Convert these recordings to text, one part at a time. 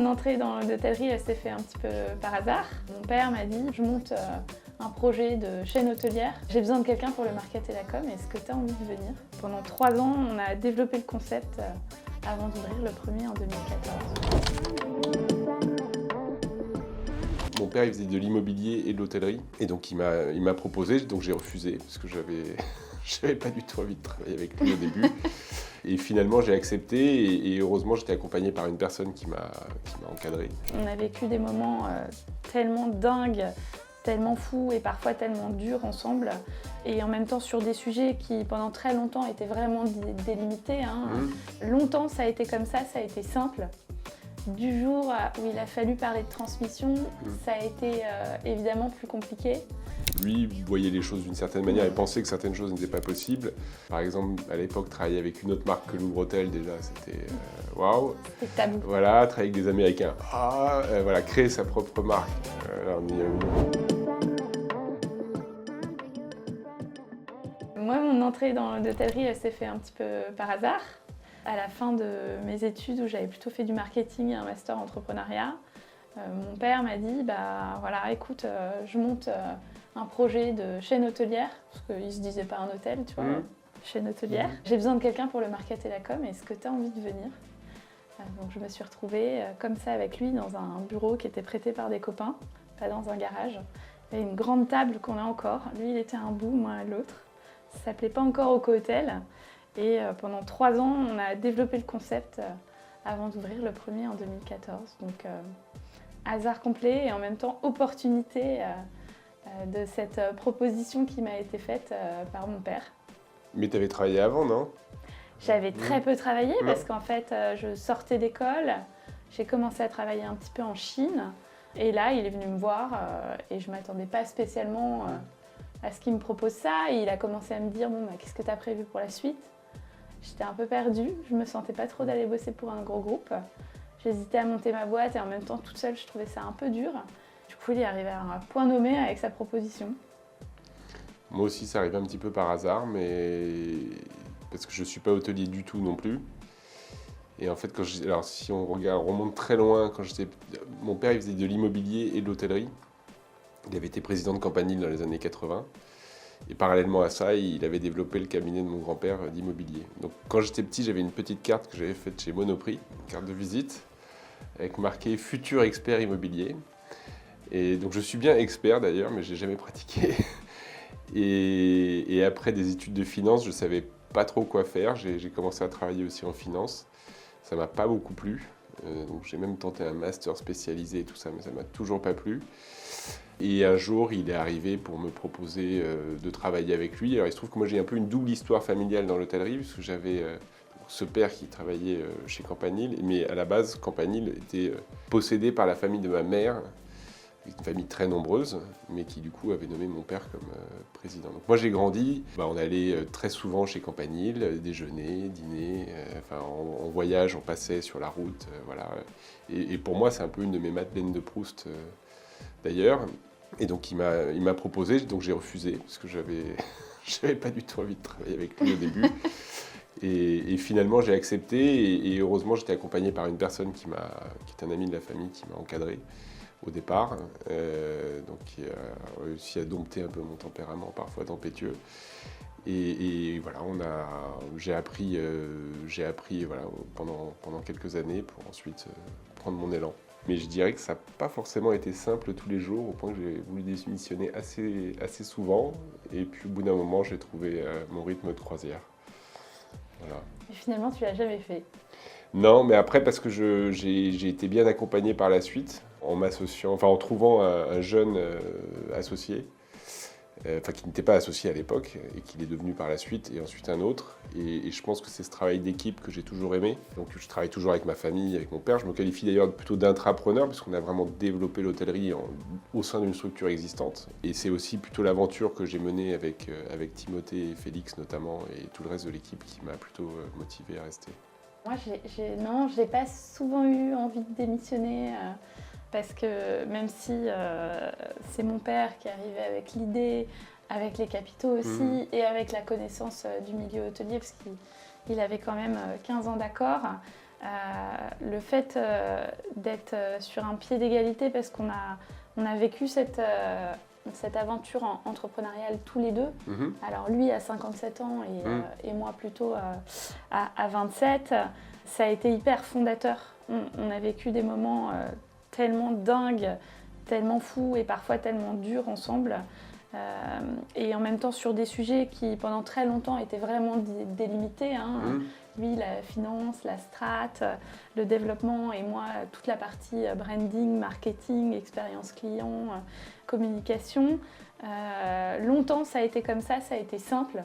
entrée dans l'hôtellerie, elle s'est fait un petit peu par hasard. Mon père m'a dit, je monte un projet de chaîne hôtelière. J'ai besoin de quelqu'un pour le market et la com. Est-ce que tu as envie de venir? Pendant 3 ans, on a développé le concept avant d'ouvrir le premier en 2014. Mon père, il faisait de l'immobilier et de l'hôtellerie. Et donc, il m'a proposé, donc j'ai refusé, parce que j'avais pas du tout envie de travailler avec lui au début. Et finalement, j'ai accepté et heureusement, j'étais accompagné par une personne qui m'a encadré. On a vécu des moments tellement dingues, tellement fous et parfois tellement durs ensemble. Et en même temps sur des sujets qui, pendant très longtemps, étaient vraiment délimités. Longtemps, ça a été comme ça a été simple. Du jour où il a fallu parler de transmission, ça a été évidemment plus compliqué. Lui voyait les choses d'une certaine manière et pensait que certaines choses n'étaient pas possibles. Par exemple, à l'époque, travailler avec une autre marque que Louvre-Hôtel, déjà, c'était waouh. C'était tabou. Voilà, travailler avec des Américains. Voilà, créer sa propre marque. Moi, mon entrée dans l'hôtellerie, elle s'est fait un petit peu par hasard. À la fin de mes études, où j'avais plutôt fait du marketing et un master entrepreneuriat, mon père m'a dit, voilà, écoute, je monte un projet de chaîne hôtelière, parce qu'il ne se disait pas un hôtel, tu vois, chaîne hôtelière. J'ai besoin de quelqu'un pour le market et la com, est-ce que tu as envie de venir? Donc je me suis retrouvée comme ça avec lui dans un bureau qui était prêté par des copains, pas dans un garage. Il y avait une grande table qu'on a encore, lui il était à un bout, moi à l'autre. Ça s'appelait pas encore Oco-Hôtel. Et pendant 3 ans, on a développé le concept avant d'ouvrir le premier en 2014. Donc hasard complet et en même temps opportunité de cette proposition qui m'a été faite par mon père. Mais tu avais travaillé avant, non? J'avais très peu travaillé parce qu'en fait, je sortais d'école, j'ai commencé à travailler un petit peu en Chine. Et là, il est venu me voir et je ne m'attendais pas spécialement à ce qu'il me propose ça. Et il a commencé à me dire, bon, qu'est-ce que tu as prévu pour la suite? J'étais un peu perdue, je me sentais pas trop d'aller bosser pour un gros groupe. J'hésitais à monter ma boîte et en même temps, toute seule, je trouvais ça un peu dur. Du coup, il est arrivé à un point nommé avec sa proposition. Moi aussi, ça arrivait un petit peu par hasard, mais parce que je ne suis pas hôtelier du tout non plus. Et en fait, alors si on remonte très loin, mon père il faisait de l'immobilier et de l'hôtellerie. Il avait été président de Campanile dans les années 80. Et parallèlement à ça, il avait développé le cabinet de mon grand-père d'immobilier. Donc quand j'étais petit, j'avais une petite carte que j'avais faite chez Monoprix, une carte de visite, avec marqué « Futur expert immobilier ». Et donc je suis bien expert d'ailleurs, mais je n'ai jamais pratiqué. Et après des études de finance, je ne savais pas trop quoi faire. J'ai commencé à travailler aussi en finance. Ça ne m'a pas beaucoup plu. Donc j'ai même tenté un master spécialisé et tout ça, mais ça ne m'a toujours pas plu. Et un jour, il est arrivé pour me proposer de travailler avec lui. Alors il se trouve que moi j'ai un peu une double histoire familiale dans l'hôtellerie, parce que j'avais ce père qui travaillait chez Campanile, mais à la base, Campanile était possédé par la famille de ma mère, une famille très nombreuse, mais qui du coup avait nommé mon père comme président. Donc moi j'ai grandi, on allait très souvent chez Campanile, déjeuner, dîner, en voyage, on passait sur la route, voilà. Et pour moi c'est un peu une de mes madeleines de Proust d'ailleurs. Et donc il m'a proposé, donc j'ai refusé, parce que j'avais pas du tout envie de travailler avec lui au début. Et finalement j'ai accepté et heureusement j'étais accompagné par une personne qui est un ami de la famille qui m'a encadré au départ, donc qui a réussi à dompter un peu mon tempérament parfois tempétueux. Et voilà, j'ai appris voilà, pendant quelques années pour ensuite prendre mon élan. Mais je dirais que ça n'a pas forcément été simple tous les jours, au point que j'ai voulu démissionner assez souvent. Et puis au bout d'un moment, j'ai trouvé mon rythme de croisière. Voilà. Et finalement, tu l'as jamais fait? Non, mais après, parce que j'ai été bien accompagné par la suite, en trouvant un jeune associé, qui n'était pas associé à l'époque et qui est devenu par la suite, et ensuite un autre. Et je pense que c'est ce travail d'équipe que j'ai toujours aimé. Donc je travaille toujours avec ma famille, avec mon père. Je me qualifie d'ailleurs plutôt d'intrapreneur, parce qu'on a vraiment développé l'hôtellerie au sein d'une structure existante. Et c'est aussi plutôt l'aventure que j'ai menée avec Timothée et Félix notamment, et tout le reste de l'équipe qui m'a plutôt motivé à rester. Moi, je n'ai pas souvent eu envie de démissionner. Parce que même si c'est mon père qui est arrivé avec l'idée, avec les capitaux aussi, et avec la connaissance du milieu hôtelier, parce qu'il avait quand même 15 ans d'accord, Le fait d'être sur un pied d'égalité, parce qu'on a vécu cette aventure entrepreneuriale tous les deux. Alors lui à 57 ans et moi plutôt à 27, ça a été hyper fondateur. On a vécu des moments tellement dingues, tellement fous et parfois tellement durs ensemble. Et en même temps sur des sujets qui pendant très longtemps étaient vraiment délimités. Lui, la finance, la strat, le développement et moi, toute la partie branding, marketing, expérience client, communication. Longtemps, ça a été comme ça a été simple.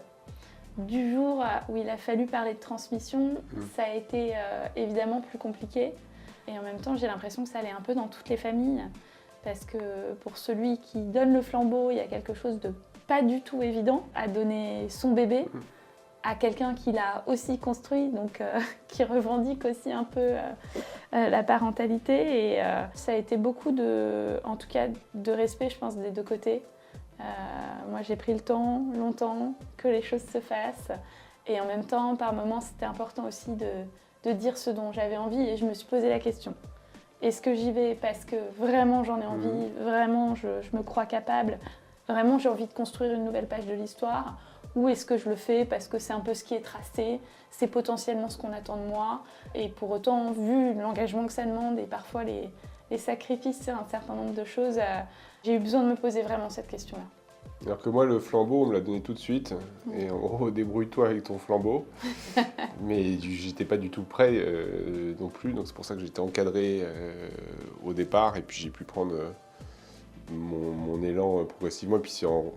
Du jour où il a fallu parler de transmission, ça a été évidemment plus compliqué. Et en même temps, j'ai l'impression que ça allait un peu dans toutes les familles. Parce que pour celui qui donne le flambeau, il y a quelque chose de pas du tout évident à donner son bébé à quelqu'un qui l'a aussi construit, donc qui revendique aussi un peu la parentalité. Et ça a été beaucoup en tout cas, de respect, je pense, des deux côtés. Moi, j'ai pris le temps, longtemps, que les choses se fassent. Et en même temps, par moments, c'était important aussi de dire ce dont j'avais envie. Et je me suis posé la question. Est-ce que j'y vais parce que vraiment j'en ai envie, vraiment je me crois capable, vraiment j'ai envie de construire une nouvelle page de l'histoire, ou est-ce que je le fais parce que c'est un peu ce qui est tracé, c'est potentiellement ce qu'on attend de moi, et pour autant, vu l'engagement que ça demande et parfois les sacrifices, un certain nombre de choses, j'ai eu besoin de me poser vraiment cette question-là. Alors que moi, le flambeau, on me l'a donné tout de suite. Et en gros, débrouille-toi avec ton flambeau. Mais j'étais pas du tout prêt non plus. Donc c'est pour ça que j'étais encadré au départ. Et puis j'ai pu prendre mon élan progressivement. Et puis en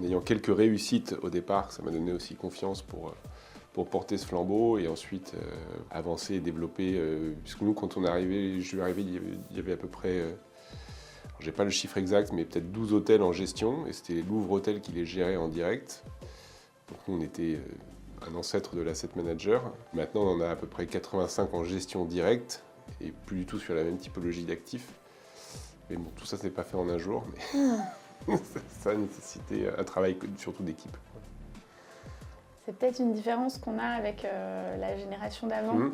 ayant quelques réussites au départ, ça m'a donné aussi confiance pour porter ce flambeau. Et ensuite avancer et développer. Puisque nous, quand je suis arrivé, il y avait à peu près... j'ai pas le chiffre exact, mais peut-être 12 hôtels en gestion, et c'était Louvre Hôtel qui les gérait en direct. Donc nous, on était un ancêtre de l'asset manager. Maintenant, on en a à peu près 85 en gestion directe, et plus du tout sur la même typologie d'actifs. Mais bon, tout ça, ce n'est pas fait en un jour, mais ça a nécessité un travail surtout d'équipe. C'est peut-être une différence qu'on a avec la génération d'avant.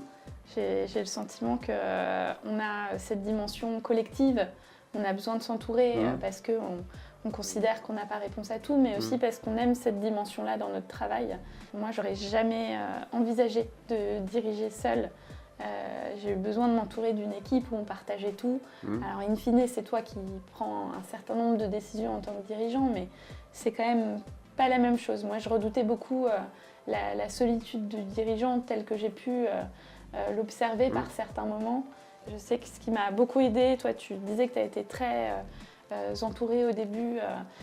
J'ai le sentiment qu'on a cette dimension collective. On a besoin de s'entourer parce qu'on considère qu'on n'a pas réponse à tout, mais aussi parce qu'on aime cette dimension-là dans notre travail. Moi, j'aurais jamais envisagé de diriger seule. J'ai eu besoin de m'entourer d'une équipe où on partageait tout. Alors, in fine, c'est toi qui prends un certain nombre de décisions en tant que dirigeant, mais c'est quand même pas la même chose. Moi, je redoutais beaucoup la solitude du dirigeant telle que j'ai pu l'observer par certains moments. Je sais que ce qui m'a beaucoup aidée, toi tu disais que tu as été très entourée au début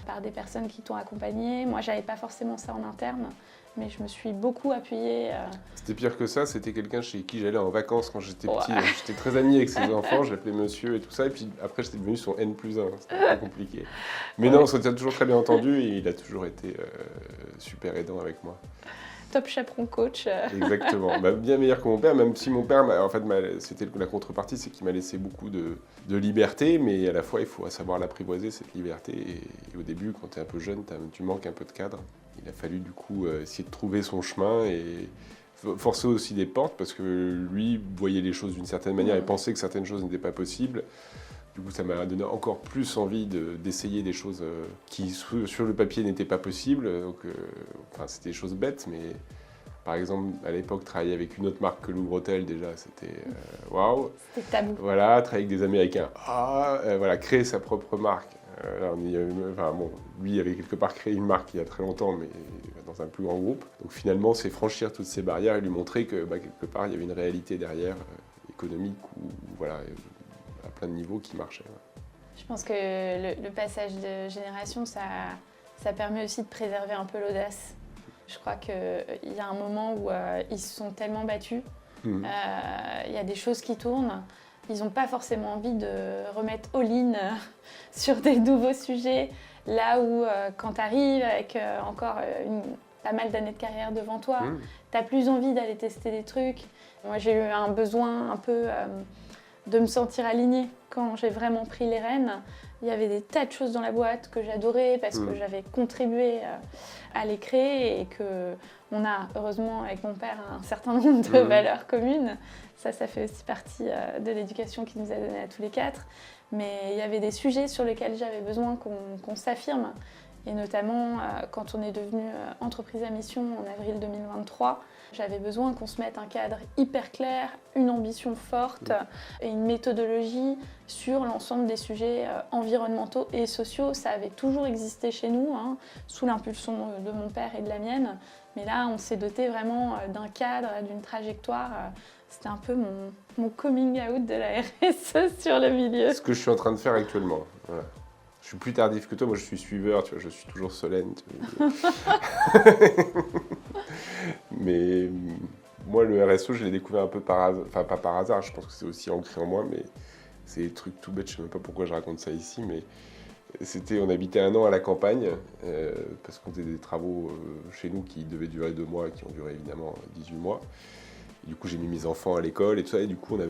par des personnes qui t'ont accompagnée. Moi, j'avais pas forcément ça en interne, mais je me suis beaucoup appuyée. C'était pire que ça, c'était quelqu'un chez qui j'allais en vacances quand j'étais petit. J'étais très ami avec ses enfants, je l'appelais monsieur et tout ça, et puis après j'étais devenu son N+1, c'était un peu compliqué. Mais non, on s'était toujours très bien entendu et il a toujours été super aidant avec moi. Top chaperon coach. Exactement, bien meilleur que mon père, même si mon père, en fait, c'était la contrepartie, c'est qu'il m'a laissé beaucoup de liberté, mais à la fois il faut savoir l'apprivoiser, cette liberté, et au début, quand tu es un peu jeune, tu manques un peu de cadre. Il a fallu du coup essayer de trouver son chemin et forcer aussi des portes, parce que lui voyait les choses d'une certaine manière et pensait que certaines choses n'étaient pas possibles. Du coup, ça m'a donné encore plus envie d'essayer des choses qui, sur le papier, n'étaient pas possibles. Donc, c'était des choses bêtes, mais par exemple, à l'époque, travailler avec une autre marque que Louvre Hôtel, déjà, c'était waouh. C'était tabou. Voilà, travailler avec des Américains. Créer sa propre marque. Lui avait quelque part créé une marque il y a très longtemps, mais dans un plus grand groupe. Donc finalement, c'est franchir toutes ces barrières et lui montrer que quelque part, il y avait une réalité derrière, économique, ou à plein de niveaux qui marchait. Je pense que le passage de génération, ça permet aussi de préserver un peu l'audace. Je crois qu'il y a un moment où ils se sont tellement battus, il y a des choses qui tournent, ils n'ont pas forcément envie de remettre all-in sur des nouveaux sujets, là où quand tu arrives avec encore pas mal d'années de carrière devant toi, tu n'as plus envie d'aller tester des trucs. Moi, j'ai eu un besoin un peu de me sentir alignée quand j'ai vraiment pris les rênes. Il y avait des tas de choses dans la boîte que j'adorais parce que j'avais contribué à les créer et que On a heureusement avec mon père un certain nombre de valeurs communes. Ça fait aussi partie de l'éducation qu'il nous a donnée à tous les quatre. Mais il y avait des sujets sur lesquels j'avais besoin qu'on s'affirme. Et notamment quand on est devenu entreprise à mission en avril 2023, j'avais besoin qu'on se mette un cadre hyper clair, une ambition forte et une méthodologie sur l'ensemble des sujets environnementaux et sociaux. Ça avait toujours existé chez nous, hein, sous l'impulsion de mon père et de la mienne. Mais là, on s'est doté vraiment d'un cadre, d'une trajectoire. C'était un peu mon coming out de la RSE sur le milieu. Ce que je suis en train de faire actuellement. Voilà. Je suis plus tardif que toi, moi je suis suiveur, tu vois, je suis toujours solenne. Mais moi, le RSE, je l'ai découvert un peu par hasard, enfin pas par hasard, je pense que c'est aussi ancré en moi, mais c'est des trucs tout bêtes, je sais même pas pourquoi je raconte ça ici, mais on habitait 1 an à la campagne, parce qu'on faisait des travaux chez nous qui devaient durer 2 mois, qui ont duré évidemment 18 mois. Et du coup, j'ai mis mes enfants à l'école et tout ça, et du coup, on a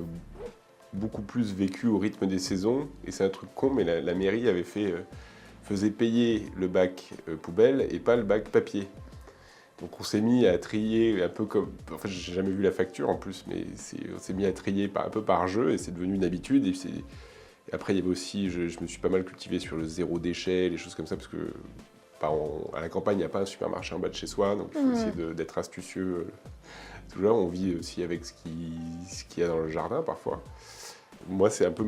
beaucoup plus vécu au rythme des saisons. Et c'est un truc con, mais la mairie faisait payer le bac poubelle et pas le bac papier. Donc on s'est mis à trier un peu comme... Enfin, j'ai jamais vu la facture en plus, mais on s'est mis à trier un peu par jeu et c'est devenu une habitude. Et après, il y avait aussi... Je me suis pas mal cultivé sur le zéro déchet, les choses comme ça, parce que à la campagne, il n'y a pas un supermarché en bas de chez soi, donc il faut essayer d'être astucieux. Toujours, on vit aussi avec ce qu'il y a dans le jardin parfois. Moi, c'est un peu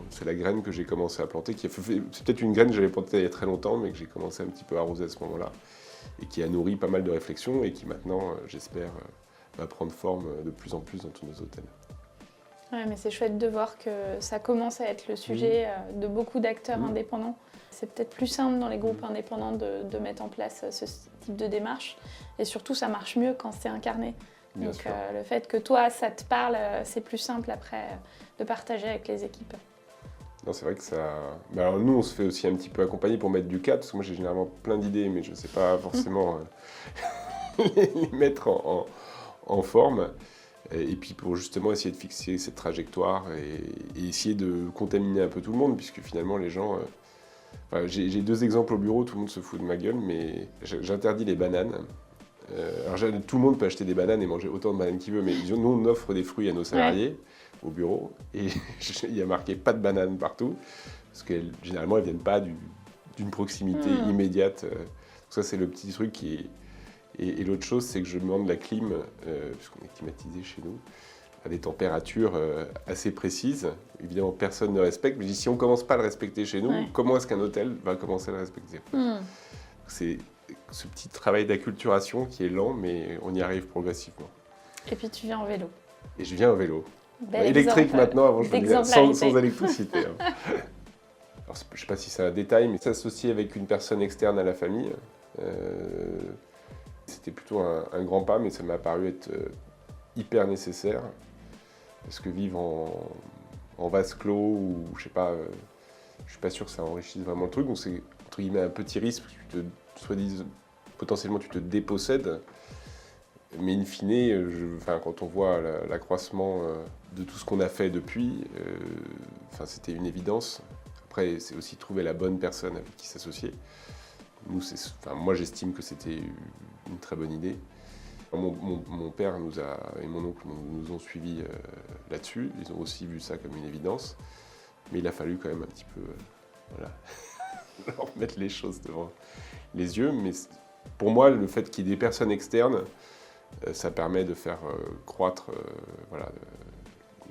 c'est la graine que j'ai commencé à planter. C'est peut-être une graine que j'avais plantée il y a très longtemps, mais que j'ai commencé un petit peu à arroser à ce moment-là. Et qui a nourri pas mal de réflexions et qui maintenant, j'espère, va prendre forme de plus en plus dans tous nos hôtels. Ouais, mais c'est chouette de voir que ça commence à être le sujet de beaucoup d'acteurs indépendants. C'est peut-être plus simple dans les groupes indépendants de mettre en place ce type de démarche. Et surtout, ça marche mieux quand c'est incarné. Donc le fait que toi, ça te parle, c'est plus simple après de partager avec les équipes. Non, c'est vrai que ça... Mais alors nous, on se fait aussi un petit peu accompagner pour mettre du cadre, parce que moi j'ai généralement plein d'idées, mais je ne sais pas forcément les mettre en forme. Et puis pour justement essayer de fixer cette trajectoire et essayer de contaminer un peu tout le monde, puisque finalement les gens... Enfin, j'ai 2 exemples au bureau, tout le monde se fout de ma gueule, mais j'interdis les bananes. Alors tout le monde peut acheter des bananes et manger autant de bananes qu'il veut, mais nous on offre des fruits à nos salariés au bureau et il y a marqué pas de bananes partout, parce que généralement elles ne viennent pas d'une proximité immédiate. Ça c'est le petit truc qui est... Et l'autre chose, c'est que je demande la clim, puisqu'on est climatisé chez nous, à des températures assez précises. Évidemment, personne ne respecte, mais si on ne commence pas à le respecter chez nous, comment est-ce qu'un hôtel va commencer à le respecter C'est ce petit travail d'acculturation qui est lent, mais on y arrive progressivement. Et puis tu viens en vélo. Et je viens en vélo. Électrique maintenant, avant je venais sans électricité. Hein. Alors, je ne sais pas si c'est un détail, mais s'associer avec une personne externe à la famille, c'était plutôt un grand pas, mais ça m'a paru être hyper nécessaire. Parce que vivre en vase clos, ou je sais pas, je suis pas sûr que ça enrichisse vraiment le truc. Donc c'est entre guillemets un petit risque, parce que potentiellement tu te dépossèdes. Mais in fine, quand on voit l'accroissement de tout ce qu'on a fait depuis, c'était une évidence. Après, c'est aussi trouver la bonne personne avec qui s'associer. Moi, j'estime que c'était une très bonne idée. Mon père et mon oncle nous ont suivis là-dessus. Ils ont aussi vu ça comme une évidence. Mais il a fallu quand même un petit peu leur mettre les choses devant les yeux. Mais pour moi, le fait qu'il y ait des personnes externes, ça permet de faire croître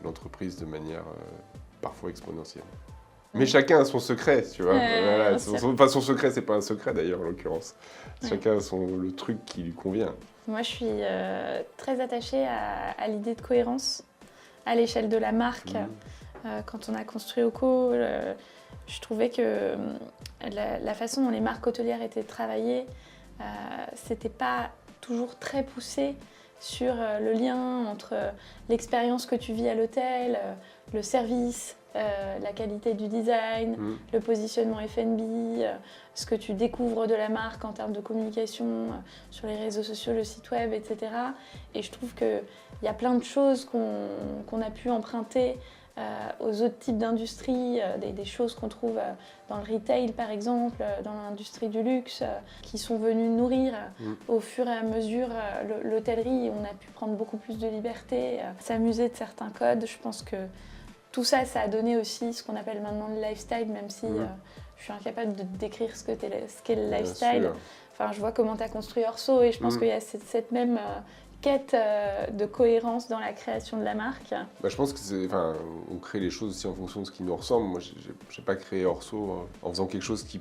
l'entreprise de manière parfois exponentielle. Mais chacun a son secret, tu vois. Son secret, c'est pas un secret d'ailleurs en l'occurrence. Chacun a le truc qui lui convient. Moi, je suis très attachée à l'idée de cohérence à l'échelle de la marque. Quand on a construit Oco, je trouvais que la façon dont les marques hôtelières étaient travaillées, c'était pas toujours très poussé sur le lien entre l'expérience que tu vis à l'hôtel, le service, la qualité du design, le positionnement F&B, ce que tu découvres de la marque en termes de communication sur les réseaux sociaux, le site web, etc. Et je trouve qu'il y a plein de choses qu'on a pu emprunter aux autres types d'industries, des choses qu'on trouve dans le retail par exemple, dans l'industrie du luxe, qui sont venues nourrir au fur et à mesure l'hôtellerie. On a pu prendre beaucoup plus de liberté, s'amuser de certains codes. Je pense que tout ça, ça a donné aussi ce qu'on appelle maintenant le lifestyle, même si je suis incapable de décrire ce qu'est le lifestyle. Enfin, je vois comment tu as construit Orso et je pense qu'il y a cette même quête de cohérence dans la création de la marque. Je pense on crée les choses aussi en fonction de ce qui nous ressemble. Moi, j'ai pas créé Orso en faisant quelque chose qui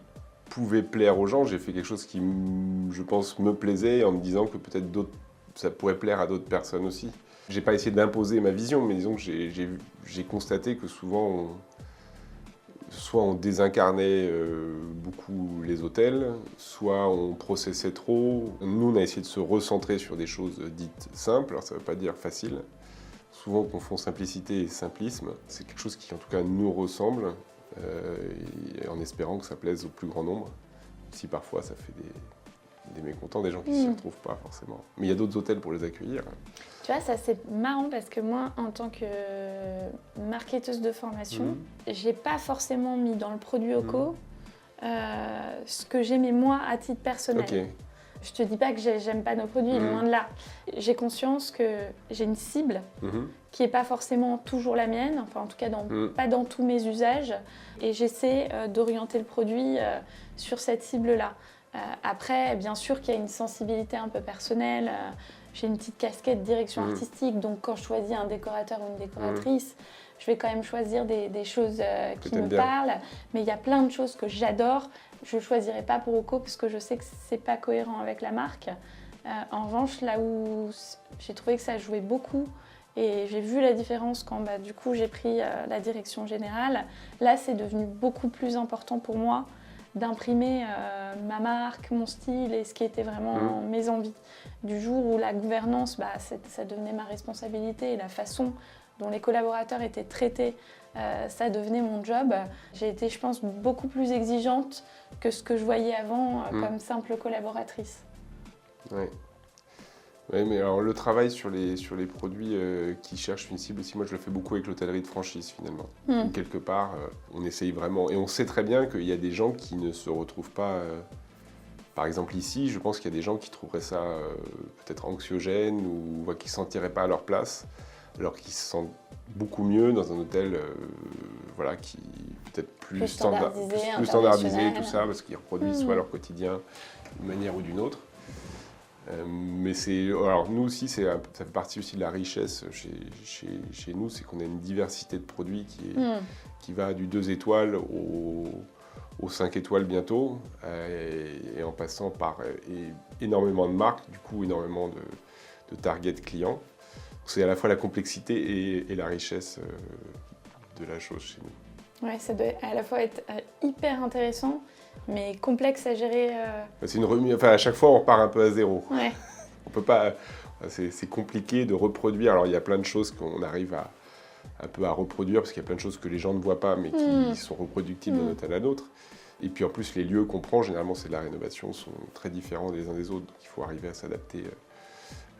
pouvait plaire aux gens. J'ai fait quelque chose qui, je pense, me plaisait en me disant que peut-être ça pourrait plaire à d'autres personnes aussi. J'ai pas essayé d'imposer ma vision, mais disons que j'ai constaté que souvent, soit on désincarnait beaucoup les hôtels, soit on processait trop. Nous, on a essayé de se recentrer sur des choses dites simples. Alors, ça ne veut pas dire facile. Souvent, on confond simplicité et simplisme. C'est quelque chose qui, en tout cas, nous ressemble, et en espérant que ça plaise au plus grand nombre. Si parfois, ça fait des mécontents, des gens qui ne s'y retrouvent pas forcément. Mais il y a d'autres hôtels pour les accueillir. Tu vois, ça c'est marrant parce que moi, en tant que marketeuse de formation, j'ai pas forcément mis dans le produit OCO ce que j'aimais moi à titre personnel. Okay. Je te dis pas que j'aime pas nos produits, loin de là. J'ai conscience que j'ai une cible qui est pas forcément toujours la mienne, enfin en tout cas pas dans tous mes usages, et j'essaie d'orienter le produit sur cette cible-là. Après, bien sûr qu'il y a une sensibilité un peu personnelle. J'ai une petite casquette direction artistique, donc quand je choisis un décorateur ou une décoratrice, je vais quand même choisir des choses qui me parlent. Mais il y a plein de choses que j'adore. Je ne choisirai pas pour OCO parce que je sais que ce n'est pas cohérent avec la marque. En revanche, là où j'ai trouvé que ça jouait beaucoup, et j'ai vu la différence quand du coup j'ai pris la direction générale, là c'est devenu beaucoup plus important pour moi d'imprimer ma marque, mon style et ce qui était vraiment mes envies. Du jour où la gouvernance, ça devenait ma responsabilité et la façon dont les collaborateurs étaient traités, ça devenait mon job. J'ai été, je pense, beaucoup plus exigeante que ce que je voyais avant comme simple collaboratrice. Oui, mais alors le travail sur les produits qui cherchent une cible aussi, moi je le fais beaucoup avec l'hôtellerie de franchise finalement. Où, quelque part, on essaye vraiment, et on sait très bien qu'il y a des gens qui ne se retrouvent pas, par exemple ici, je pense qu'il y a des gens qui trouveraient ça peut-être anxiogène ou qui ne se sentiraient pas à leur place, alors qu'ils se sentent beaucoup mieux dans un hôtel qui peut-être plus standardisé et tout ça, parce qu'ils reproduisent soit leur quotidien d'une manière ou d'une autre. Mais alors nous aussi, ça fait partie aussi de la richesse chez nous, c'est qu'on a une diversité de produits qui va du 2 étoiles au 5 étoiles bientôt, et en passant par énormément de marques, du coup énormément de target clients. C'est à la fois la complexité et la richesse de la chose chez nous. Ouais, ça doit à la fois être hyper intéressant, mais complexe à gérer. C'est une remise. Enfin, à chaque fois, on repart un peu à zéro. Ouais. On peut pas. C'est compliqué de reproduire. Alors, il y a plein de choses qu'on arrive un peu à reproduire parce qu'il y a plein de choses que les gens ne voient pas, mais qui sont reproductibles d'un hôtel à l'autre. Et puis, en plus, les lieux qu'on prend, généralement, c'est de la rénovation, sont très différents les uns des autres. Donc, il faut arriver à s'adapter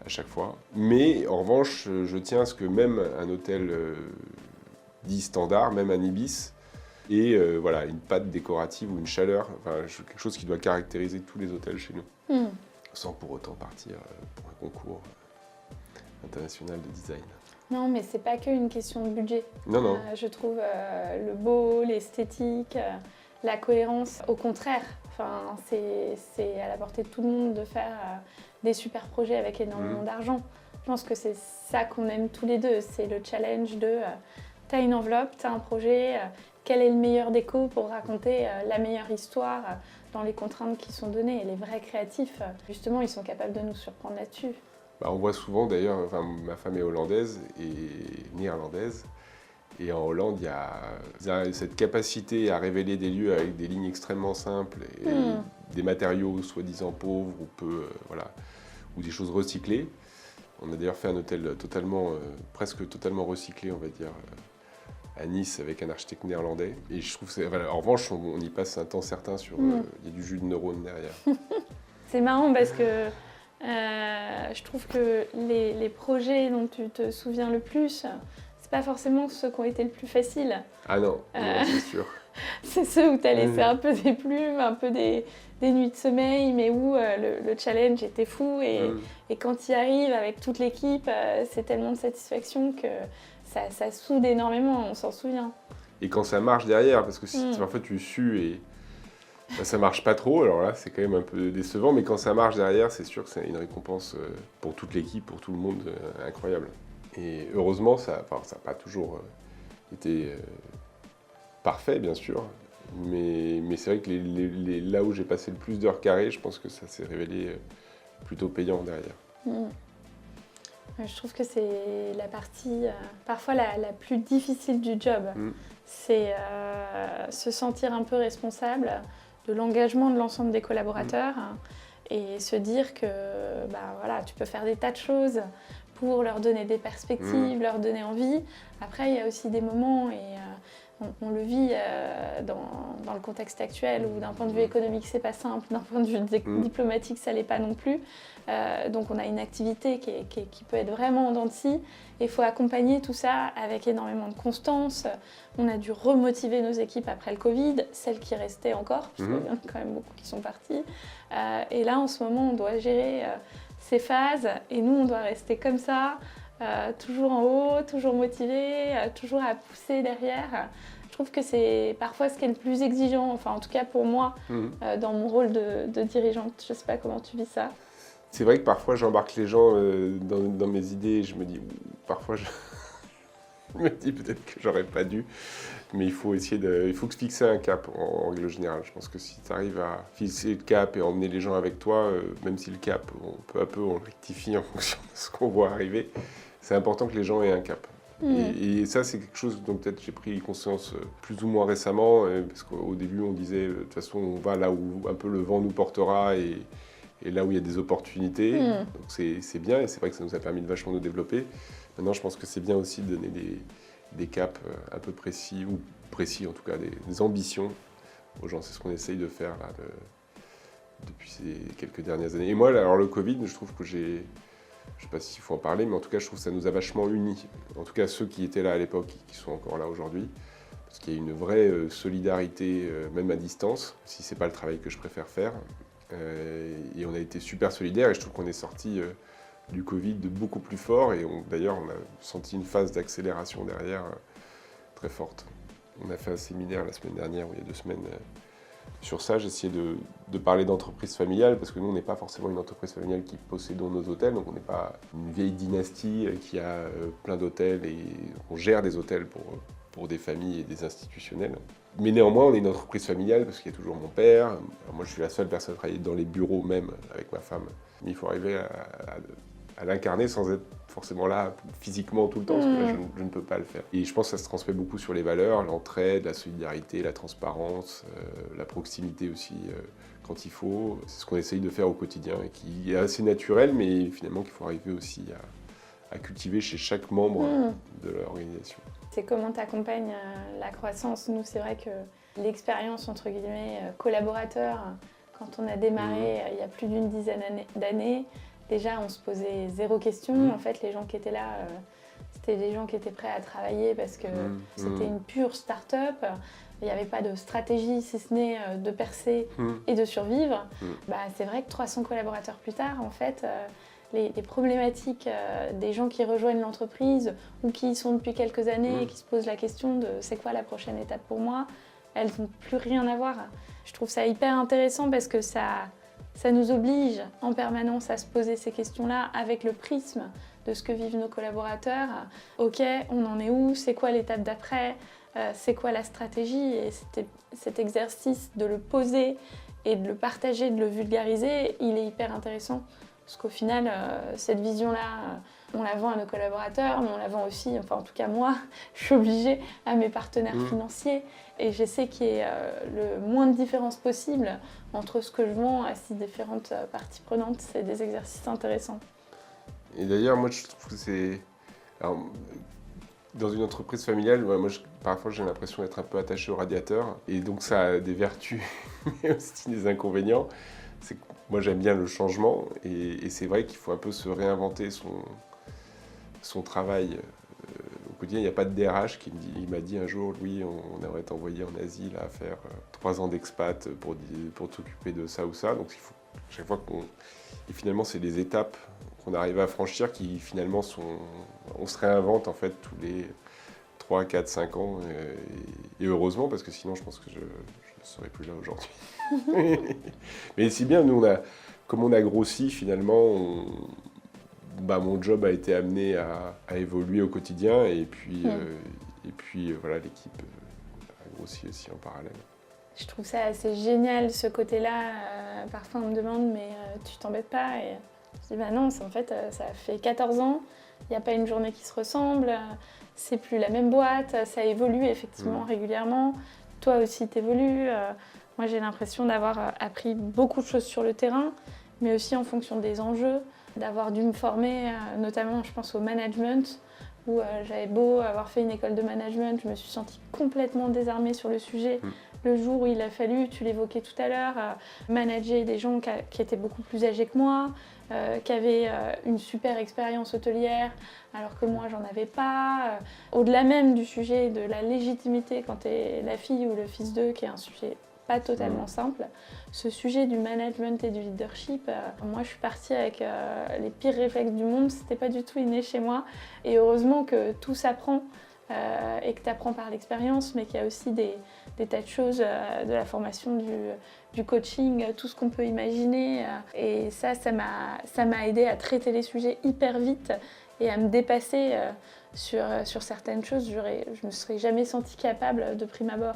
à chaque fois. Mais en revanche, je tiens à ce que même un hôtel dit standard, même un Ibis, et une patte décorative ou une chaleur, quelque chose qui doit caractériser tous les hôtels chez nous, sans pour autant partir pour un concours international de design. Non, mais c'est pas qu'une question de budget. Non. Je trouve le beau, l'esthétique, la cohérence, au contraire. C'est à la portée de tout le monde de faire des super projets avec énormément d'argent. Je pense que c'est ça qu'on aime tous les deux, c'est le challenge de t'as une enveloppe, t'as un projet, quel est le meilleur déco pour raconter la meilleure histoire dans les contraintes qui sont données. Et les vrais créatifs, justement, ils sont capables de nous surprendre là-dessus. On voit souvent d'ailleurs, ma femme est hollandaise et néerlandaise, et en Hollande, il y a cette capacité à révéler des lieux avec des lignes extrêmement simples et des matériaux soi-disant pauvres ou des choses recyclées. On a d'ailleurs fait un hôtel presque totalement recyclé, on va dire, à Nice avec un architecte néerlandais. Et je trouve en revanche, on y passe un temps certain il y a du jus de neurones derrière. C'est marrant parce que je trouve que les projets dont tu te souviens le plus, c'est c'est pas forcément ceux qui ont été le plus faciles. Ah non, non, c'est sûr. C'est ceux où tu as laissé un peu des plumes, un peu des nuits de sommeil, mais où le challenge était fou. Et quand tu y arrives avec toute l'équipe, c'est tellement de satisfaction que ça soude énormément, on s'en souvient. Et quand ça marche derrière, parce que parfois tu sues et ça marche pas trop, alors là c'est quand même un peu décevant, mais quand ça marche derrière, c'est sûr que c'est une récompense pour toute l'équipe, pour tout le monde, incroyable. Et heureusement, ça n'a pas toujours été parfait, bien sûr, mais c'est vrai que là où j'ai passé le plus d'heures carrées, je pense que ça s'est révélé plutôt payant derrière. Je trouve que c'est la partie parfois la plus difficile du job. C'est se sentir un peu responsable de l'engagement de l'ensemble des collaborateurs et se dire que voilà, tu peux faire des tas de choses pour leur donner des perspectives, leur donner envie. Après, il y a aussi des moments, et on le vit dans le contexte actuel où d'un point de vue économique, c'est pas simple, d'un point de vue diplomatique, ça l'est pas non plus. Donc on a une activité qui peut être vraiment en dents de scie. Il faut accompagner tout ça avec énormément de constance. On a dû remotiver nos équipes après le Covid, celles qui restaient encore, puisqu'il y en a quand même beaucoup qui sont partis. Et là, en ce moment, on doit gérer ces phases, et nous, on doit rester comme ça, toujours en haut, toujours motivé, toujours à pousser derrière. Je trouve que c'est parfois ce qui est le plus exigeant, enfin en tout cas pour moi, dans mon rôle de dirigeante. Je ne sais pas comment tu vis ça. C'est vrai que parfois j'embarque les gens dans mes idées et je me dis, parfois je me dis peut-être que j'aurais pas dû, mais il faut se fixer un cap en règle générale. Je pense que si tu arrives à fixer le cap et emmener les gens avec toi, même si le cap, peu à peu on le rectifie en fonction de ce qu'on voit arriver, c'est important que les gens aient un cap. Et ça, c'est quelque chose dont peut-être j'ai pris conscience plus ou moins récemment, parce qu'au début on disait, de toute façon on va là où un peu le vent nous portera et là où il y a des opportunités. Donc c'est bien, et c'est vrai que ça nous a permis de vachement nous développer. Maintenant, je pense que c'est bien aussi de donner des caps un peu précis, ou précis en tout cas, des ambitions aux gens. C'est ce qu'on essaye de faire là, depuis ces quelques dernières années. Et moi, alors le Covid, je trouve que je ne sais pas s'il faut en parler, mais en tout cas, je trouve que ça nous a vachement unis. En tout cas, ceux qui étaient là à l'époque et qui sont encore là aujourd'hui. Parce qu'il y a une vraie solidarité, même à distance, si ce n'est pas le travail que je préfère faire. Et on a été super solidaires, et je trouve qu'on est sorti du Covid de beaucoup plus fort, et d'ailleurs on a senti une phase d'accélération derrière très forte. On a fait un séminaire la semaine dernière, ou il y a 2 semaines, sur ça. J'ai essayé de parler d'entreprise familiale, parce que nous on n'est pas forcément une entreprise familiale qui possédons nos hôtels, donc on n'est pas une vieille dynastie qui a plein d'hôtels, et on gère des hôtels pour des familles et des institutionnels. Mais néanmoins, on est une entreprise familiale parce qu'il y a toujours mon père. Alors moi, je suis la seule personne à travailler dans les bureaux même avec ma femme. Mais il faut arriver à l'incarner sans être forcément là physiquement tout le temps, parce que là, je ne peux pas le faire. Et je pense que ça se transmet beaucoup sur les valeurs, l'entraide, la solidarité, la transparence, la proximité aussi quand il faut. C'est ce qu'on essaye de faire au quotidien et qui est assez naturel, mais finalement qu'il faut arriver aussi à cultiver chez chaque membre de l'organisation. C'est comment tu accompagnes la croissance. Nous, c'est vrai que l'expérience, entre guillemets, collaborateur, quand on a démarré il y a plus d'une dizaine d'années, déjà, on se posait 0 question. En fait, les gens qui étaient là, c'était des gens qui étaient prêts à travailler parce que c'était une pure start-up. Il n'y avait pas de stratégie, si ce n'est de percer et de survivre. C'est vrai que 300 collaborateurs plus tard, en fait, les problématiques des gens qui rejoignent l'entreprise ou qui y sont depuis quelques années et qui se posent la question de c'est quoi la prochaine étape pour moi, elles n'ont plus rien à voir. Je trouve ça hyper intéressant parce que ça nous oblige en permanence à se poser ces questions-là avec le prisme de ce que vivent nos collaborateurs. Ok, on en est où? C'est quoi l'étape d'après? C'est quoi la stratégie? Et cet exercice de le poser et de le partager, de le vulgariser, il est hyper intéressant. Parce qu'au final, cette vision-là, on la vend à nos collaborateurs, mais on la vend aussi, enfin en tout cas moi, je suis obligée à mes partenaires financiers. Et j'essaie qu'il y ait le moins de différence possible entre ce que je vends à 6 différentes parties prenantes. C'est des exercices intéressants. Et d'ailleurs, moi je trouve que c'est... Alors, dans une entreprise familiale, parfois j'ai l'impression d'être un peu attaché au radiateur. Et donc ça a des vertus, mais aussi des inconvénients. C'est que moi j'aime bien le changement, et c'est vrai qu'il faut un peu se réinventer son travail au quotidien, il n'y a pas de DRH il m'a dit un jour, Louis, on aimerait t'envoyer en Asie là, à faire 3 ans d'expat pour t'occuper de ça ou ça. Donc il faut chaque fois et finalement, c'est des étapes qu'on arrive à franchir qui finalement on se réinvente en fait tous les 3, 4, 5 ans. Et heureusement, parce que sinon, je pense que je ne serais plus là aujourd'hui. Mais si bien, nous, comme on a grossi, finalement, mon job a été amené à évoluer au quotidien. Et puis, voilà, l'équipe a grossi aussi en parallèle. Je trouve ça assez génial, ce côté-là. Parfois, on me demande, mais tu t'embêtes pas? Et je dis, bah non, en fait, ça fait 14 ans, il n'y a pas une journée qui se ressemble, c'est plus la même boîte, ça évolue effectivement régulièrement. Toi aussi, t'évolues. Moi, j'ai l'impression d'avoir appris beaucoup de choses sur le terrain, mais aussi en fonction des enjeux, d'avoir dû me former, notamment, je pense, au management, où j'avais beau avoir fait une école de management, je me suis sentie complètement désarmée sur le sujet. Le jour où il a fallu, tu l'évoquais tout à l'heure, manager des gens qui étaient beaucoup plus âgés que moi, qui avaient une super expérience hôtelière, alors que moi, j'en avais pas. Au-delà même du sujet de la légitimité quand tu es la fille ou le fils d'eux, qui est un sujet pas totalement simple, ce sujet du management et du leadership, moi, je suis partie avec les pires réflexes du monde, c'était pas du tout inné chez moi. Et heureusement que tout s'apprend. Et que tu apprends par l'expérience, mais qu'il y a aussi des tas de choses de la formation, du coaching, tout ce qu'on peut imaginer. Et ça m'a aidé à traiter les sujets hyper vite et à me dépasser sur certaines choses. Je ne me serais jamais sentie capable de prime abord.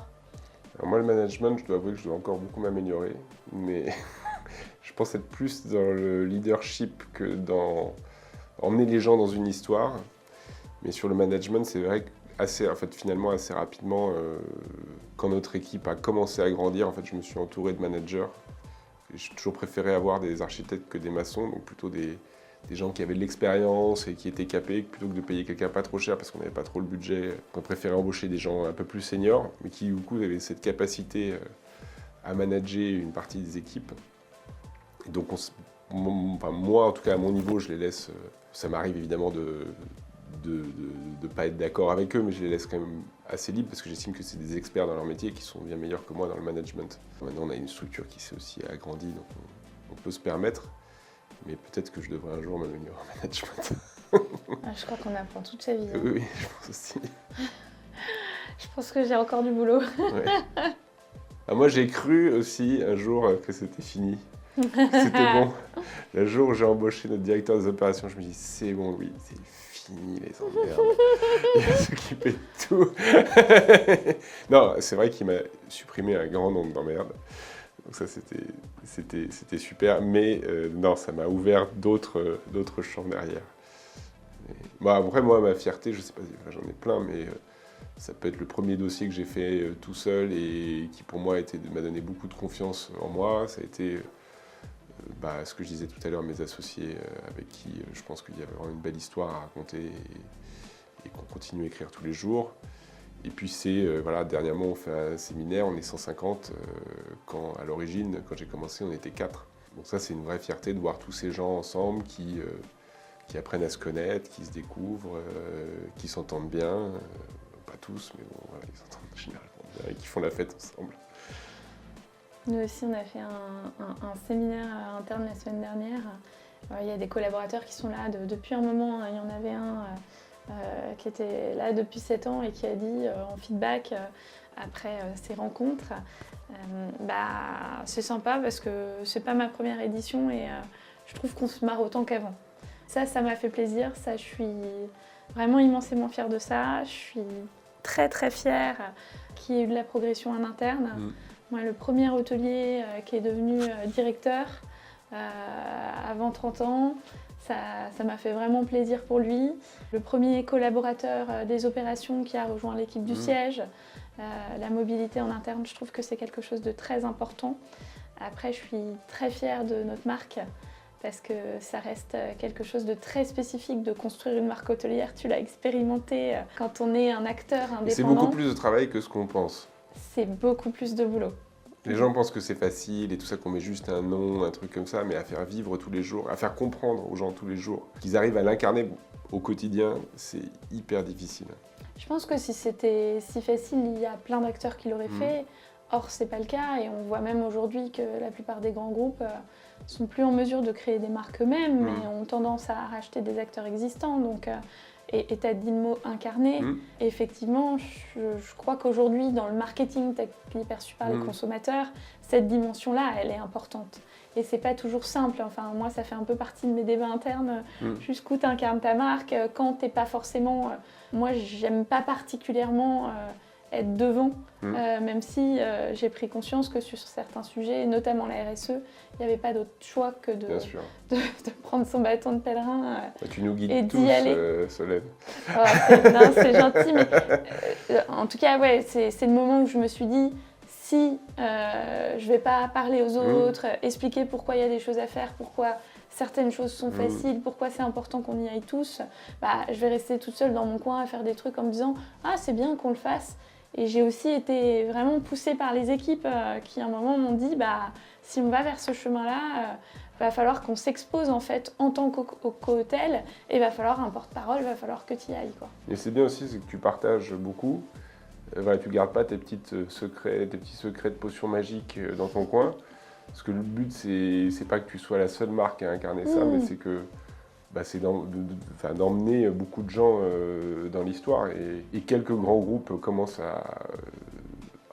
Alors moi, le management, je dois avouer que je dois encore beaucoup m'améliorer, mais je pense être plus dans le leadership que dans emmener les gens dans une histoire. Mais sur le management, c'est vrai que finalement assez rapidement, quand notre équipe a commencé à grandir, en fait, je me suis entouré de managers. J'ai toujours préféré avoir des architectes que des maçons, donc plutôt des gens qui avaient de l'expérience et qui étaient capés, plutôt que de payer quelqu'un pas trop cher parce qu'on n'avait pas trop le budget. On préférait embaucher des gens un peu plus seniors, mais qui du coup avaient cette capacité à manager une partie des équipes. Et donc moi, en tout cas à mon niveau, je les laisse. Ça m'arrive évidemment de pas être d'accord avec eux, mais je les laisse quand même assez libres parce que j'estime que c'est des experts dans leur métier qui sont bien meilleurs que moi dans le management. Maintenant, on a une structure qui s'est aussi agrandie, donc on peut se permettre, mais peut-être que je devrais un jour m'améliorer en management. Je crois qu'on apprend toute sa vie. Hein. Oui, je pense aussi. Je pense que j'ai encore du boulot. Ouais. Alors moi, j'ai cru aussi un jour que c'était fini. C'était bon. Le jour où j'ai embauché notre directeur des opérations, je me dis c'est bon, oui, c'est fini les emmerdes. Il va s'occuper de tout. Non, c'est vrai qu'il m'a supprimé un grand nombre d'emmerdes. Donc ça, c'était super. Mais non, ça m'a ouvert d'autres champs derrière. Après, moi, ma fierté, je sais pas, j'en ai plein, mais ça peut être le premier dossier que j'ai fait tout seul et qui, pour moi, m'a donné beaucoup de confiance en moi. Ça a été ce que je disais tout à l'heure, mes associés avec qui je pense qu'il y avait vraiment une belle histoire à raconter et qu'on continue à écrire tous les jours. Et puis dernièrement on fait un séminaire, on est 150, quand à l'origine, quand j'ai commencé, on était 4. Donc ça c'est une vraie fierté de voir tous ces gens ensemble qui apprennent à se connaître, qui se découvrent, qui s'entendent bien. Pas tous, mais bon, voilà, ils s'entendent généralement bien et qui font la fête ensemble. Nous aussi, on a fait un séminaire interne la semaine dernière. Il y a des collaborateurs qui sont là depuis un moment. Il y en avait un qui était là depuis 7 ans et qui a dit en feedback après ces rencontres, c'est sympa parce que c'est pas ma première édition et je trouve qu'on se marre autant qu'avant. Ça m'a fait plaisir. Ça, je suis vraiment immensément fière de ça. Je suis très très fière qu'il y ait eu de la progression en interne. Moi, le premier hôtelier qui est devenu directeur avant 30 ans, ça m'a fait vraiment plaisir pour lui. Le premier collaborateur des opérations qui a rejoint l'équipe du siège, la mobilité en interne, je trouve que c'est quelque chose de très important. Après, je suis très fière de notre marque parce que ça reste quelque chose de très spécifique de construire une marque hôtelière. Tu l'as expérimenté quand on est un acteur indépendant. C'est beaucoup plus de travail que ce qu'on pense. C'est beaucoup plus de boulot. Les gens pensent que c'est facile et tout ça, qu'on met juste un nom, un truc comme ça, mais à faire vivre tous les jours, à faire comprendre aux gens tous les jours, qu'ils arrivent à l'incarner au quotidien, c'est hyper difficile. Je pense que si c'était si facile, il y a plein d'acteurs qui l'auraient fait. Or, c'est pas le cas et on voit même aujourd'hui que la plupart des grands groupes sont plus en mesure de créer des marques eux-mêmes, mais ont tendance à racheter des acteurs existants. Donc, et tu as dit le mot incarné. Et effectivement, je crois qu'aujourd'hui, dans le marketing tel qu'il est perçu par les consommateurs, cette dimension-là, elle est importante. Et c'est pas toujours simple. Enfin, moi, ça fait un peu partie de mes débats internes. Jusqu'où tu incarnes ta marque, quand t'es pas forcément. Moi, j'aime pas particulièrement être devant, même si j'ai pris conscience que sur certains sujets, notamment la RSE, il n'y avait pas d'autre choix que de prendre son bâton de pèlerin tu nous guides et tous, d'y aller. Solène. Non, c'est gentil, mais en tout cas, ouais, c'est le moment où je me suis dit, si je vais pas parler aux autres, expliquer pourquoi il y a des choses à faire, pourquoi certaines choses sont faciles, pourquoi c'est important qu'on y aille tous, je vais rester toute seule dans mon coin à faire des trucs en me disant « Ah, c'est bien qu'on le fasse ». Et j'ai aussi été vraiment poussée par les équipes qui, à un moment, m'ont dit si on va vers ce chemin-là, va falloir qu'on s'expose en fait en tant qu'hôtel et va falloir un porte-parole, va falloir que tu y ailles, quoi. Et c'est bien aussi, c'est que tu partages beaucoup. Voilà, tu gardes pas tes petits secrets de potions magiques dans ton coin. Parce que le but, c'est pas que tu sois la seule marque à incarner ça, mais c'est que c'est d'emmener beaucoup de gens dans l'histoire. Et quelques grands groupes commencent à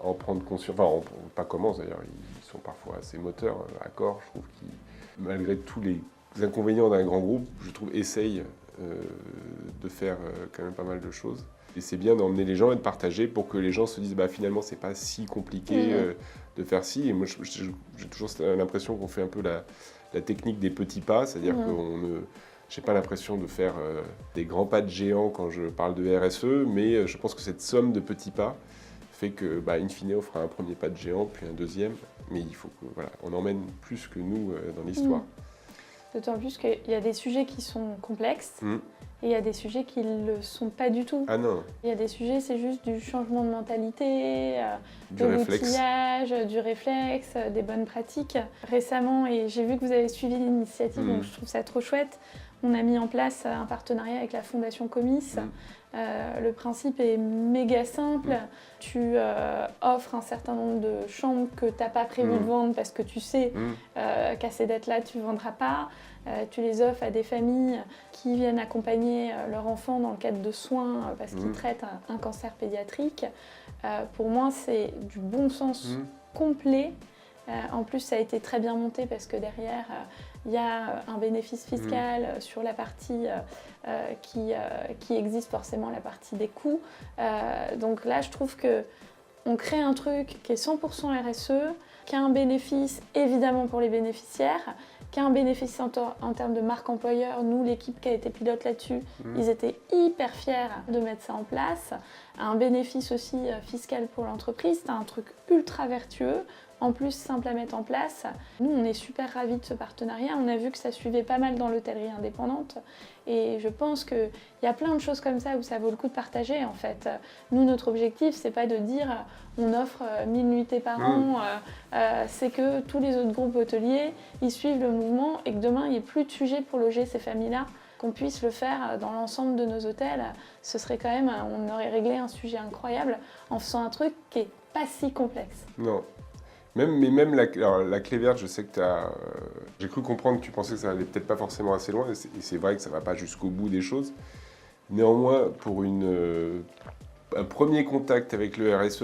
en prendre conscience. Enfin, pas commencent d'ailleurs, ils sont parfois assez moteurs. Accor, je trouve qu'ils, malgré tous les inconvénients d'un grand groupe, je trouve, essayent de faire quand même pas mal de choses. Et c'est bien d'emmener les gens et de partager pour que les gens se disent finalement c'est pas si compliqué de faire ci. Et moi j'ai toujours l'impression qu'on fait un peu la technique des petits pas, c'est-à-dire qu'on ne... J'ai pas l'impression de faire des grands pas de géant quand je parle de RSE, mais je pense que cette somme de petits pas fait que, in fine, on fera un premier pas de géant, puis un deuxième. Mais il faut qu'on emmène plus que nous dans l'histoire. D'autant plus qu'il y a des sujets qui sont complexes et il y a des sujets qui ne le sont pas du tout. Ah non. Il y a des sujets, c'est juste du changement de mentalité, du l'outillage, du réflexe, des bonnes pratiques. Récemment, et j'ai vu que vous avez suivi l'initiative, donc je trouve ça trop chouette, on a mis en place un partenariat avec la Fondation Comis. Le principe est méga simple. Tu offres un certain nombre de chambres que tu n'as pas prévu de vendre parce que tu sais qu'à ces dates-là, tu ne vendras pas. Tu les offres à des familles qui viennent accompagner leur enfant dans le cadre de soins parce qu'ils traitent un cancer pédiatrique. Pour moi, c'est du bon sens complet. En plus, ça a été très bien monté parce que derrière, il y a un bénéfice fiscal sur la partie qui existe forcément, la partie des coûts. Donc là, je trouve qu'on crée un truc qui est 100% RSE, qui a un bénéfice évidemment pour les bénéficiaires, qui a un bénéfice en termes de marque employeur. Nous, l'équipe qui a été pilote là-dessus, ils étaient hyper fiers de mettre ça en place. Un bénéfice aussi fiscal pour l'entreprise, c'est un truc ultra vertueux. En plus, simple à mettre en place. Nous, on est super ravis de ce partenariat. On a vu que ça suivait pas mal dans l'hôtellerie indépendante. Et je pense qu'il y a plein de choses comme ça où ça vaut le coup de partager, en fait. Nous, notre objectif, c'est pas de dire on offre 1000 nuitées par an. C'est que tous les autres groupes hôteliers, ils suivent le mouvement et que demain, il n'y ait plus de sujet pour loger ces familles-là. Qu'on puisse le faire dans l'ensemble de nos hôtels. Ce serait quand même, on aurait réglé un sujet incroyable en faisant un truc qui n'est pas si complexe. Non. Même la clé verte, je sais que j'ai cru comprendre que tu pensais que ça allait peut-être pas forcément assez loin, et c'est vrai que ça va pas jusqu'au bout des choses. Néanmoins, pour un premier contact avec le RSE,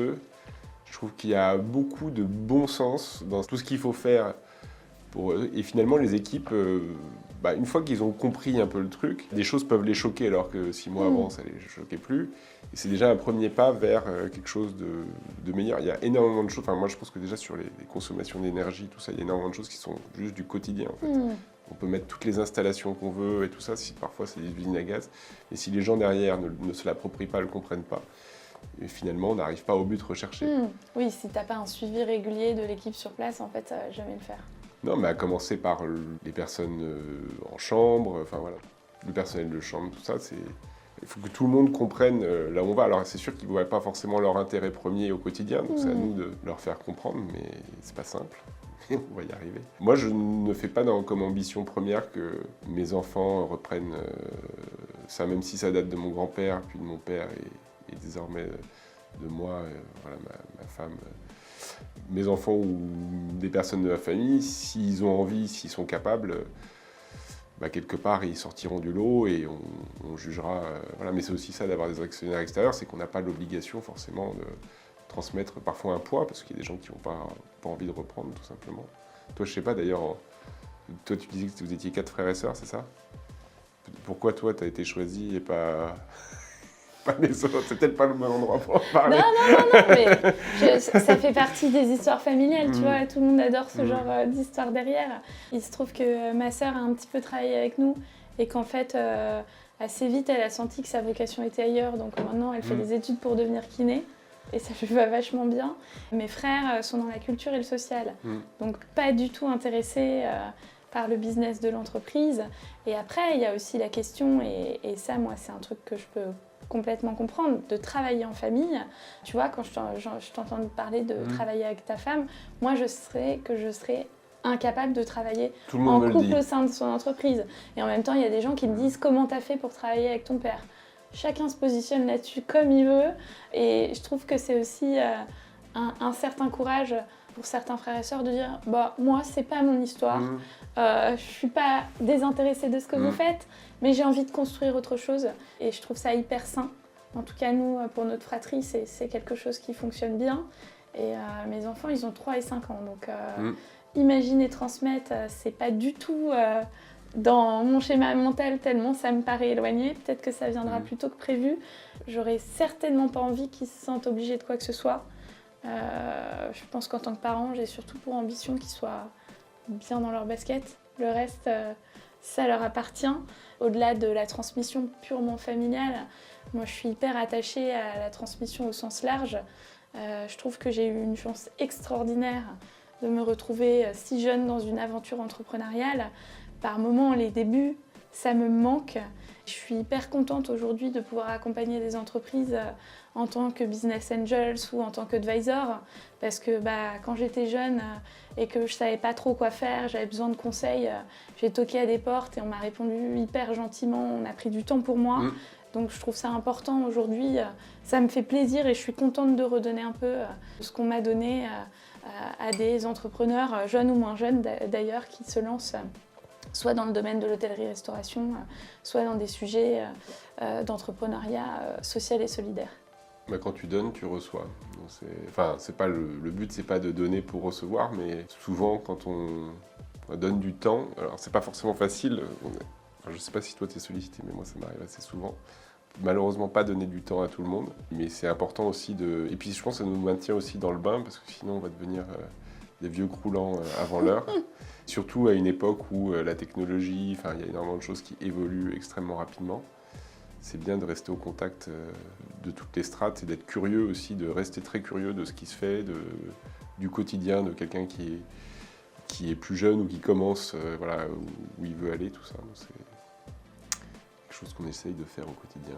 je trouve qu'il y a beaucoup de bon sens dans tout ce qu'il faut faire. Et finalement, les équipes, une fois qu'ils ont compris un peu le truc, des choses peuvent les choquer alors que 6 mois avant, ça les choquait plus. Et c'est déjà un premier pas vers quelque chose de meilleur. Il y a énormément de choses. Enfin, moi, je pense que déjà sur les consommations d'énergie, tout ça, il y a énormément de choses qui sont juste du quotidien, en fait. On peut mettre toutes les installations qu'on veut et tout ça, si parfois c'est des usines à gaz. Et si les gens derrière ne se l'approprient pas, ne le comprennent pas, et finalement, on n'arrive pas au but recherché. Oui, si tu n'as pas un suivi régulier de l'équipe sur place, en fait, ça ne va jamais le faire. Non, mais à commencer par les personnes en chambre, enfin voilà, le personnel de chambre, tout ça, il faut que tout le monde comprenne là où on va. Alors c'est sûr qu'ils ne voient pas forcément leur intérêt premier au quotidien, donc c'est à nous de leur faire comprendre, mais c'est pas simple. On va y arriver. Moi, je ne fais pas comme ambition première que mes enfants reprennent ça, même si ça date de mon grand-père, puis de mon père et désormais de moi, voilà, ma femme, mes enfants ou des personnes de ma famille, s'ils ont envie, s'ils sont capables, quelque part ils sortiront du lot et on jugera. Voilà. Mais c'est aussi ça d'avoir des actionnaires extérieurs, c'est qu'on n'a pas l'obligation forcément de transmettre parfois un poids, parce qu'il y a des gens qui n'ont pas envie de reprendre tout simplement. Toi, je sais pas d'ailleurs, toi tu disais que vous étiez 4 frères et sœurs, c'est ça? Pourquoi toi tu as été choisi et pas les autres? C'est peut-être pas le même endroit pour en parler. Non, mais ça fait partie des histoires familiales, tu vois, tout le monde adore ce genre d'histoire derrière. Il se trouve que ma sœur a un petit peu travaillé avec nous et qu'en fait, assez vite, elle a senti que sa vocation était ailleurs, donc maintenant elle fait des études pour devenir kiné. Et ça lui va vachement bien. Mes frères sont dans la culture et le social, donc pas du tout intéressés par le business de l'entreprise. Et après, il y a aussi la question, et ça, moi, c'est un truc que je peux complètement comprendre, de travailler en famille. Tu vois, quand je t'entends parler de travailler avec ta femme, moi, je serais incapable de travailler en couple au sein de son entreprise. Et en même temps, il y a des gens qui me disent « Comment t'as fait pour travailler avec ton père ?» Chacun se positionne là-dessus comme il veut. Et je trouve que c'est aussi un certain courage pour certains frères et sœurs de dire « Moi, c'est pas mon histoire. Je suis pas désintéressée de ce que vous faites, mais j'ai envie de construire autre chose. » Et je trouve ça hyper sain. En tout cas, nous, pour notre fratrie, c'est quelque chose qui fonctionne bien. Et mes enfants, ils ont 3 et 5 ans. Donc, imaginer transmettre, c'est pas du tout dans mon schéma mental, tellement ça me paraît éloigné. Peut-être que ça viendra plus tôt que prévu. J'aurais certainement pas envie qu'ils se sentent obligés de quoi que ce soit. Je pense qu'en tant que parent, j'ai surtout pour ambition qu'ils soient bien dans leur basket. Le reste, ça leur appartient. Au-delà de la transmission purement familiale, moi je suis hyper attachée à la transmission au sens large. Je trouve que j'ai eu une chance extraordinaire de me retrouver si jeune dans une aventure entrepreneuriale. Par moments, les débuts, ça me manque. Je suis hyper contente aujourd'hui de pouvoir accompagner des entreprises en tant que business angels ou en tant qu'advisor, parce que quand j'étais jeune et que je ne savais pas trop quoi faire, j'avais besoin de conseils, j'ai toqué à des portes et on m'a répondu hyper gentiment, on a pris du temps pour moi. Donc je trouve ça important aujourd'hui, ça me fait plaisir et je suis contente de redonner un peu ce qu'on m'a donné à des entrepreneurs, jeunes ou moins jeunes d'ailleurs, qui se lancent soit dans le domaine de l'hôtellerie-restauration, soit dans des sujets d'entrepreneuriat social et solidaire. Quand tu donnes, tu reçois. C'est pas le but, c'est pas de donner pour recevoir, mais souvent quand on donne du temps, alors c'est pas forcément facile. Je sais pas si toi t'es sollicité, mais moi ça m'arrive assez souvent. Malheureusement pas donner du temps à tout le monde, mais c'est important aussi de. Et puis je pense que ça nous maintient aussi dans le bain, parce que sinon on va devenir des vieux croulants avant l'heure. Surtout à une époque où la technologie, il y a énormément de choses qui évoluent extrêmement rapidement. C'est bien de rester au contact de toutes les strates et d'être curieux aussi, de rester très curieux de ce qui se fait, du quotidien de quelqu'un qui est plus jeune ou qui commence, où il veut aller, tout ça. Donc, c'est quelque chose qu'on essaye de faire au quotidien.